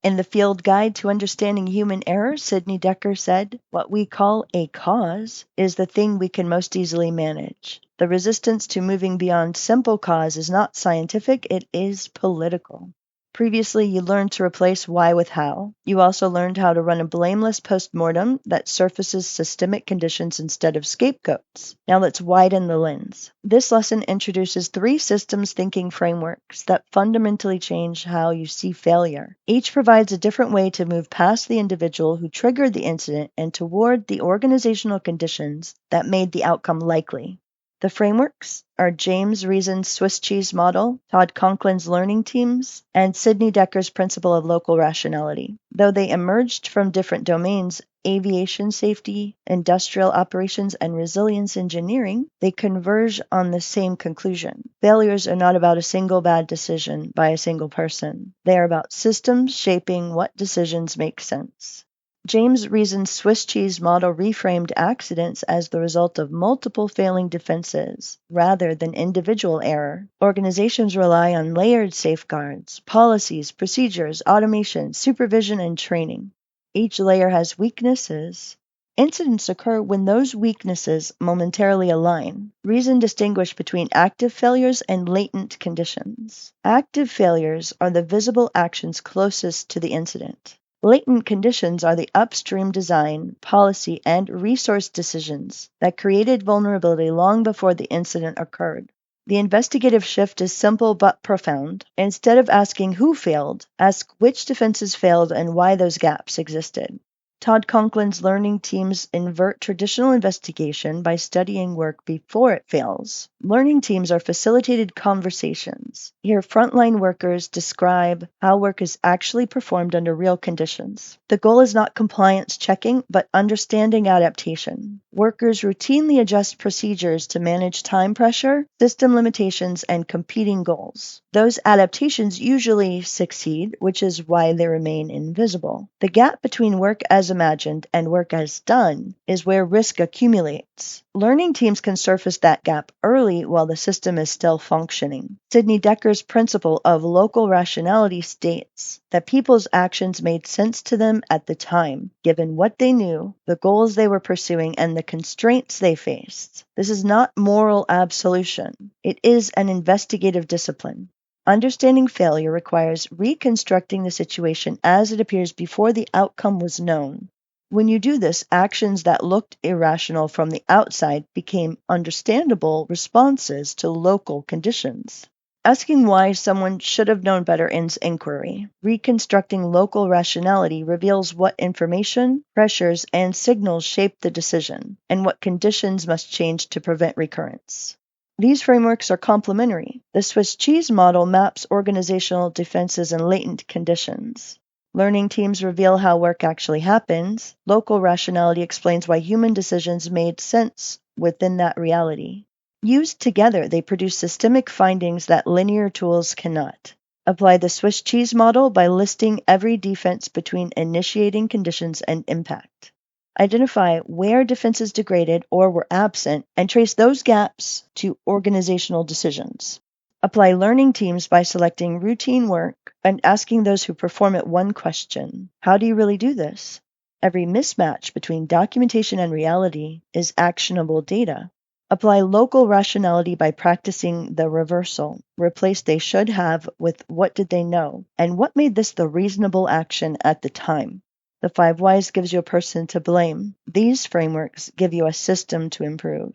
In the Field Guide to Understanding Human Error, Sidney Dekker said, "What we call a cause is the thing we can most easily manage. The resistance to moving beyond simple cause is not scientific, it is political." Previously, you learned to replace why with how. You also learned how to run a blameless postmortem that surfaces systemic conditions instead of scapegoats. Now let's widen the lens. This lesson introduces 3 systems thinking frameworks that fundamentally change how you see failure. Each provides a different way to move past the individual who triggered the incident and toward the organizational conditions that made the outcome likely. The frameworks are James Reason's Swiss cheese model, Todd Conklin's learning teams, and Sidney Dekker's principle of local rationality. Though they emerged from different domains, aviation safety, industrial operations, and resilience engineering, they converge on the same conclusion. Failures are not about a single bad decision by a single person. They are about systems shaping what decisions make sense. James Reason's Swiss cheese model reframed accidents as the result of multiple failing defenses rather than individual error. Organizations rely on layered safeguards, policies, procedures, automation, supervision, and training. Each layer has weaknesses. Incidents occur when those weaknesses momentarily align. Reason distinguished between active failures and latent conditions. Active failures are the visible actions closest to the incident. Latent conditions are the upstream design, policy, and resource decisions that created vulnerability long before the incident occurred. The investigative shift is simple but profound. Instead of asking who failed, ask which defenses failed and why those gaps existed. Todd Conklin's learning teams invert traditional investigation by studying work before it fails. Learning teams are facilitated conversations. Here, frontline workers describe how work is actually performed under real conditions. The goal is not compliance checking, but understanding adaptation. Workers routinely adjust procedures to manage time pressure, system limitations, and competing goals. Those adaptations usually succeed, which is why they remain invisible. The gap between work as imagined and work as done is where risk accumulates. Learning teams can surface that gap early while the system is still functioning. Sidney Dekker's principle of local rationality states that people's actions made sense to them at the time, given what they knew, the goals they were pursuing, and the constraints they faced. This is not moral absolution. It is an investigative discipline. Understanding failure requires reconstructing the situation as it appears before the outcome was known. When you do this, actions that looked irrational from the outside became understandable responses to local conditions. Asking why someone should have known better ends inquiry. Reconstructing local rationality reveals what information, pressures, and signals shaped the decision, and what conditions must change to prevent recurrence. These frameworks are complementary. The Swiss cheese model maps organizational defenses and latent conditions. Learning teams reveal how work actually happens. Local rationality explains why human decisions made sense within that reality. Used together, they produce systemic findings that linear tools cannot. Apply the Swiss cheese model by listing every defense between initiating conditions and impact. Identify where defenses degraded or were absent and trace those gaps to organizational decisions. Apply learning teams by selecting routine work and asking those who perform it one question: how do you really do this? Every mismatch between documentation and reality is actionable data. Apply local rationality by practicing the reversal. Replace they should have with what did they know, and what made this the reasonable action at the time. The 5 whys gives you a person to blame. These frameworks give you a system to improve.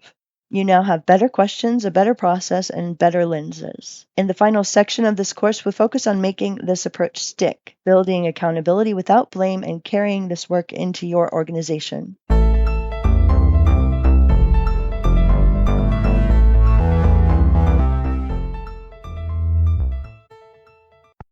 You now have better questions, a better process, and better lenses. In the final section of this course, we'll focus on making this approach stick, building accountability without blame, and carrying this work into your organization.